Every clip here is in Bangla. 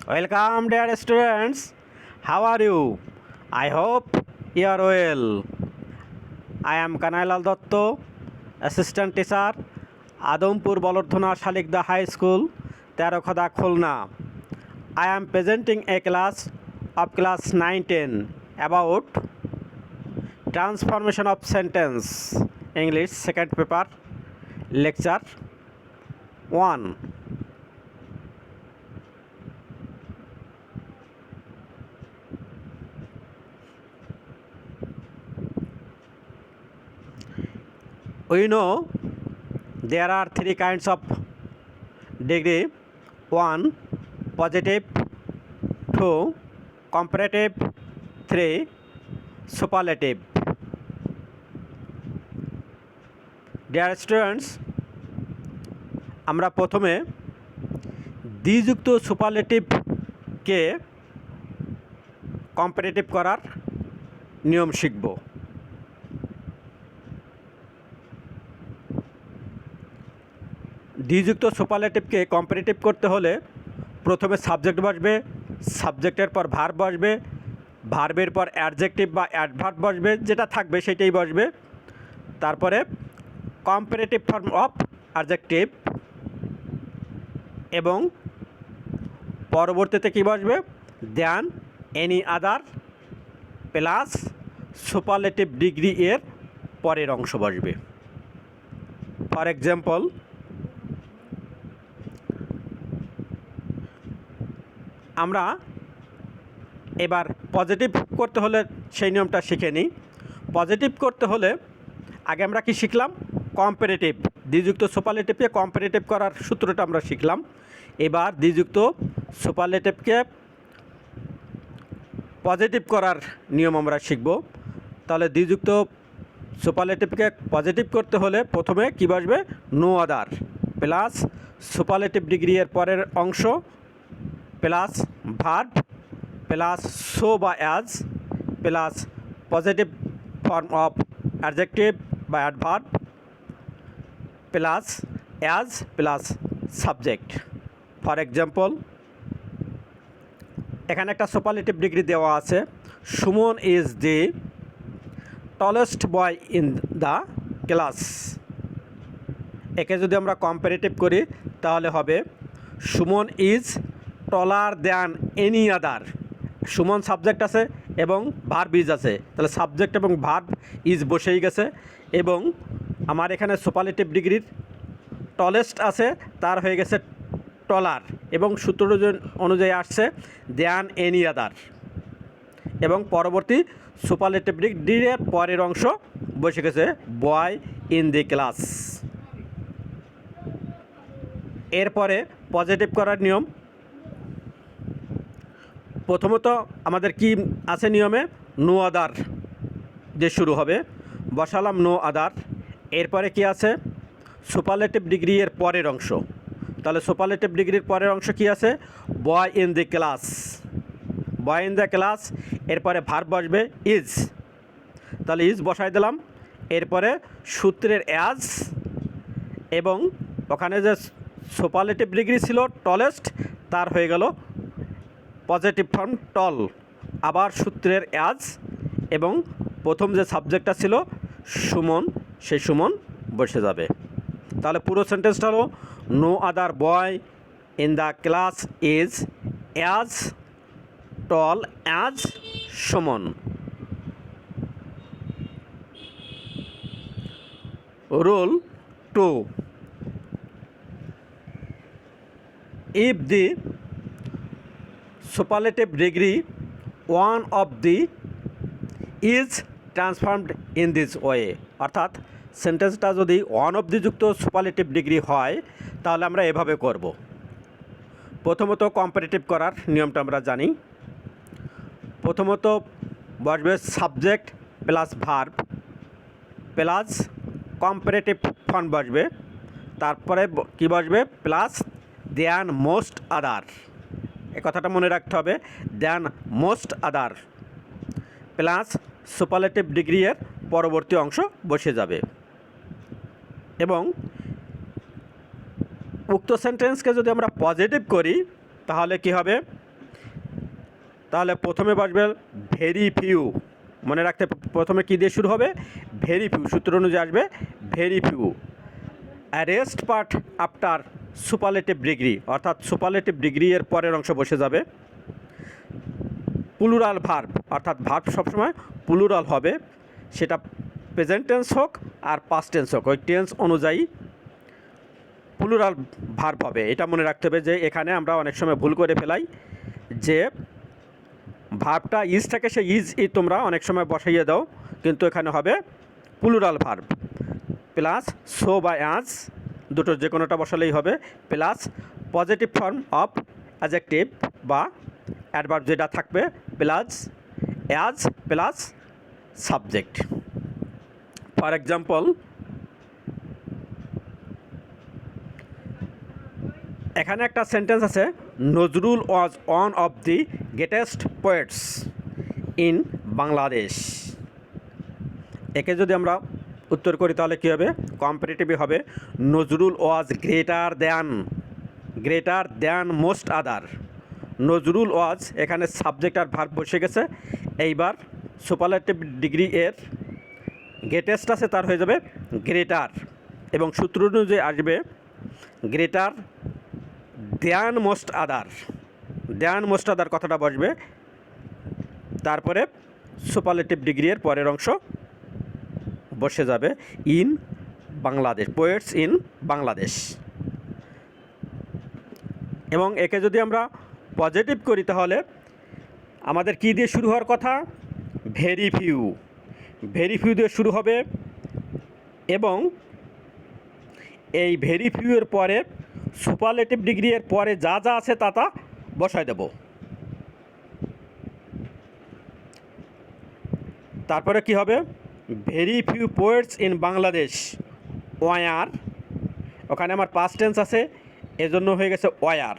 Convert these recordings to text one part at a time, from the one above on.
Welcome, dear students. How are you? I hope you are well. I am Kanailal Dotto, Assistant Teacher, Adampur Bolordhona Shalikda High School, Terakhoda Khulna. I am presenting a class of class 9-10 about transformation of sentence, English, second paper, lecture 1. We know there are three kinds of degree. 1. Positive. 2. Comparative. 3. Superlative. Dear students, আমরা প্রথমে দ্বিযুক্ত সুপারলেটিভকে কম্পারেটিভ করার নিয়ম শিখব। দ্বিযুক্ত সুপারলেটিভকে কম্পারেটিভ করতে হলে প্রথমে সাবজেক্ট বসবে, সাবজেক্টের পর ভার্ব বসবে, ভার্বের পর অ্যাডজেক্টিভ বা অ্যাডভার্ব বসবে, যেটা থাকবে সেটাই বসবে। তারপরে কম্পারেটিভ ফর্ম অফ অ্যাডজেক্টিভ এবং পরবর্তীতে কী বসবে, দ্যান এনি আদার প্লাস সুপারলেটিভ ডিগ্রি এর পরের অংশ বসবে। ফর এক্সাম্পল, আমরা এবার পজিটিভ করতে হলে সেই নিয়মটা শিখে নিই। পজিটিভ করতে হলে আগে আমরা কি শিখলাম, কম্পারেটিভ। দ্বিযুক্ত সুপারলেটিভকে কম্পারেটিভ করার সূত্রটা আমরা শিখলাম। এবার দ্বিযুক্ত সুপারলেটিভকে পজিটিভ করার নিয়ম আমরা শিখব। তাহলে দ্বিযুক্ত সুপারলেটিভকে পজিটিভ করতে হলে প্রথমে কী বসবে, no other plus superlative degree এর পরের অংশ প্লাস ভার্ব প্লাস সো বা as plus positive form of adjective বা adverb plus as plus subject. For example, এখানে একটা সুপারলেটিভ ডিগ্রি দেওয়া আছে, Suman is the tallest boy in the class. একে যদি আমরা কম্পারেটিভ করি তাহলে হবে Suman is taller than any other. Suman subject আছে এবং ভার্ব ইজ আছে, তাহলে সাবজেক্ট এবং ভার্ব ইজ বসেই গেছে। এবং আমার এখানে সুপারলেটিভ ডিগ্রির টলেস্ট আছে, তার হয়ে গেছে টলার, এবং সূত্র অনুযায়ী আসছে দ্যান এনি আদার, এবং পরবর্তী সুপারলেটিভ ডিগ্রির পরের অংশ বসে গেছে বয় ইন দি ক্লাস। এরপরে পজিটিভ করার নিয়ম, প্রথমত আমাদের কি আছে নিয়মে, নো আদার দিয়ে শুরু হবে, বসালাম নো আদার। এরপরে কি আছে, সুপারলেটিভ ডিগ্রি এর পরের অংশ। তাহলে সুপারলেটিভ ডিগ্রির পরের অংশ কি আছে, boy in the class, boy in the class. এরপরে ভার্ব বসবে ইজ, তাহলে ইজ বসাই দিলাম। এরপরে সূত্রের অ্যাজ, এবং ওখানে যে সুপারলেটিভ ডিগ্রি ছিল টলেস্ট, তার হয়ে গেল পজিটিভ ফর্ম টল, আবার সূত্রের অ্যাজ, এবং প্রথম যে সাবজেক্টটা ছিল সুমন, সেই সুমন বসে যাবে। তাহলে পুরো সেন্টেন্সটা হলো no other boy in the class is as tall as Suman. Rule 2, if the superlative degree one of the is transformed in this way, অর্থাৎ সেন্টেন্সটা যদি ওয়ান অফ দি যুক্ত সুপারলেটিভ ডিগ্রি হয় তাহলে আমরা এভাবে করব। প্রথমত কম্পারেটিভ করার নিয়মটা আমরা জানি। প্রথমত বসবে subject plus verb plus comparative form বসবে, তারপরে কি বসবে, প্লাস দ্যান মোস্ট আদার। এ কথাটা মনে রাখতে হবে, দ্যান মোস্ট আদার প্লাস সুপারলেটিভ ডিগ্রি এর পরবর্তী অংশ বসে যাবে। এবং উক্ত সেন্টেন্সকে যদি আমরা পজিটিভ করি তাহলে কি হবে, তাহলে প্রথমে বসবে ভেরি ফিউ, মনে রাখতে প্রথমে কী দিয়ে শুরু হবে, ভেরি ফিউ, সূত্র অনুযায়ী আসবে very few. Arrest part after superlative degree, অর্থাৎ সুপারলেটিভ ডিগ্রি এর পরের অংশ বসে যাবে। প্লুরাল ভার্ব, অর্থাৎ ভার্ব সবসময় প্লুরাল হবে, সেটা প্রেজেন্ট টেন্স হোক আর পাস্ট টেন্স হোক, ওই টেন্স অনুযায়ী প্লুরাল ভার্ব হবে। এটা মনে রাখতে হবে যে এখানে আমরা অনেক সময় ভুল করে ফেলাই, যে ভার্বটা ইজ থাকে, সে ইজ তোমরা অনেক সময় বসাইয়ে দাও, কিন্তু এখানে হবে প্লুরাল ভার্ব প্লাস সো বা অ্যাজ, দুটো যে কোনোটা বসালেই হবে, plus positive form of adjective বা অ্যাডভার্ব যেটা থাকবে, plus as plus subject. For example, এখানে একটা সেন্টেন্স আছে, Nazrul was one of the greatest poets in Bangladesh. একে যদি আমরা উত্তর করি তাহলে কী হবে, কম্পারেটিভই হবে, Nazrul was greater than most other. Nazrul was, এখানে সাবজেক্ট আর ভার্ব বসে গেছে, এইবার সুপারলেটিভ ডিগ্রি এর গ্রেটেস্ট আছে, তার হয়ে যাবে গ্রেটার, এবং সূত্র অনুযায়ী আসবে গ্রেটার দ্যান মোস্ট আদার কথাটা বসবে, তারপরে সুপারলেটিভ ডিগ্রি এর পরের অংশ বসে যাবে in Bangladesh, poets in Bangladesh. এবং একে যদি আমরা পজিটিভ করি তাহলে আমাদের কি দিয়ে শুরু হওয়ার কথা, ভেরি ফিউ দিয়ে শুরু হবে, এবং এই ভেরি ফিউ এর পরে সুপারলেটিভ ডিগ্রি এর পরে যা যা আছে তা বসায় দেব। তারপরে কি হবে, very few poets in Bangladesh were, ওখানে আমার পাস্ট টেন্স আছে, এজন্য হয়ে গেছে were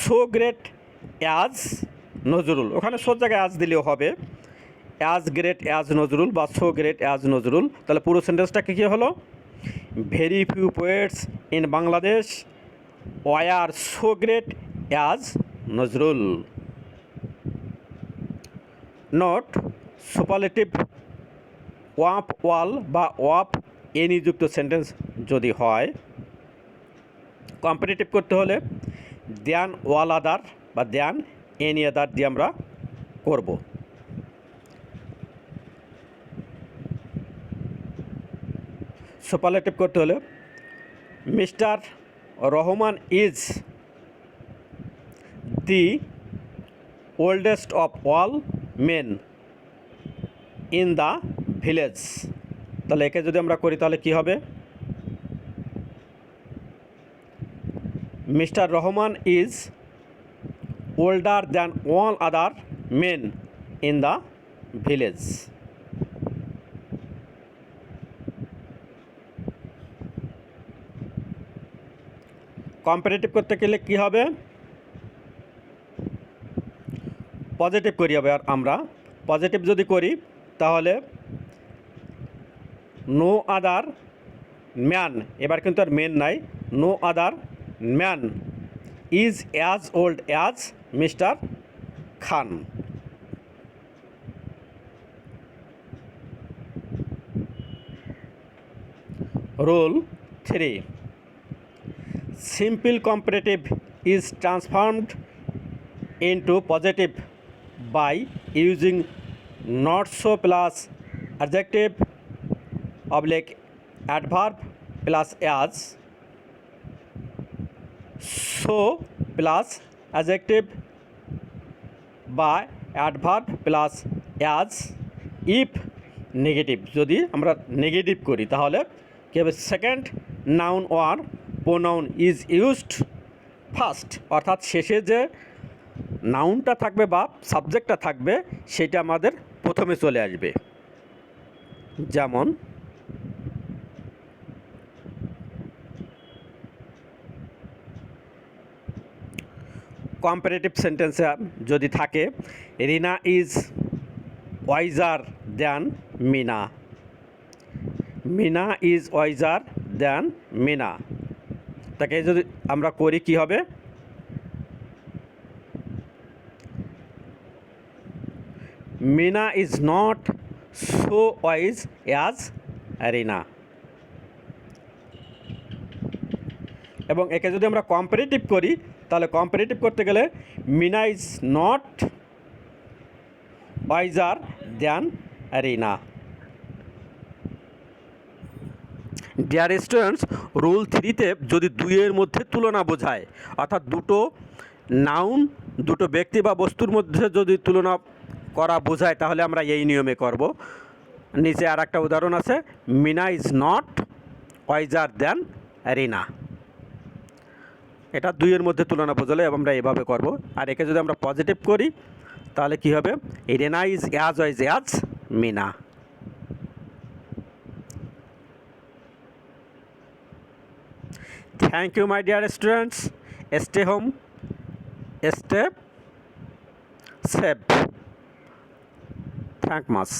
so great as Nazrul, ওখানে সো জায়গায় অ্যাজ দিলেও হবে, অ্যাজ গ্রেট অ্যাজ নজরুল বা সো গ্রেট অ্যাজ নজরুল। তাহলে পুরো সেন্টেন্সটা কী হলো, very few poets in Bangladesh were so great as Nazrul. Note, superlative ওয়াল বা এনি যুক্ত সেন্টেন্স যদি হয়, কম্পারেটিভ করতে হলে দ্যান ওয়াল আদার বা দ্যান এনি আদার দিয়ে আমরা করব। সুপারলেটিভ করতে হলে mister Rahman is the oldest of all men in the village. তাহলে একে যদি আমরা করি তাহলে কি হবে, mister Rahman is older than all other men in the village. Comparative করতে গেলে কী হবে, পজিটিভ করি হবে। আর আমরা পজিটিভ যদি করি তাহলে নো আদার ম্যান, এবার কিন্তু আর মেন নাই, no other man is as old as mister Khan. Rule 3, simple comparative is transformed into positive by using not so plus adjective oblique adverb plus as, so plus adjective by adverb plus as if negative. যদি আমরা নেগেটিভ করি তাহলে কী হবে, second noun or pronoun is used first, অর্থাৎ শেষে যে নাউনটা থাকবে বা সাবজেক্টটা থাকবে সেটা আমাদের প্রথমে চলে আসবে। যেমন কম্পারেটিভ সেন্টেন্সে যদি থাকে Rina is wiser than Mina, Mina is wiser than Mina, তাকে যদি আমরা করি কি হবে, Mina is not so wise as Rina. এবং একে যদি আমরা কম্পারেটিভ করি তাহলে কম্পারেটিভ করতে গেলে Mina is not wiser than Rina. Dear students, rule 3-তে যদি দুইয়ের মধ্যে তুলনা বোঝায়, অর্থাৎ দুটো নাউন, দুটো ব্যক্তি বা বস্তুর মধ্যে যদি তুলনা করা বোঝায় তাহলে আমরা এই নিয়মে করব। নিচে আর একটা উদাহরণ আছে, Mina is not wiser than Rina. এটা দুইয়ের মধ্যে তুলনা বোঝালে আমরা এভাবে করব। আর একে যদি আমরা পজিটিভ করি তাহলে কি হবে, Rina is as wise as Mina. Thank you, my dear students. Stay home, stay safe. Thank much.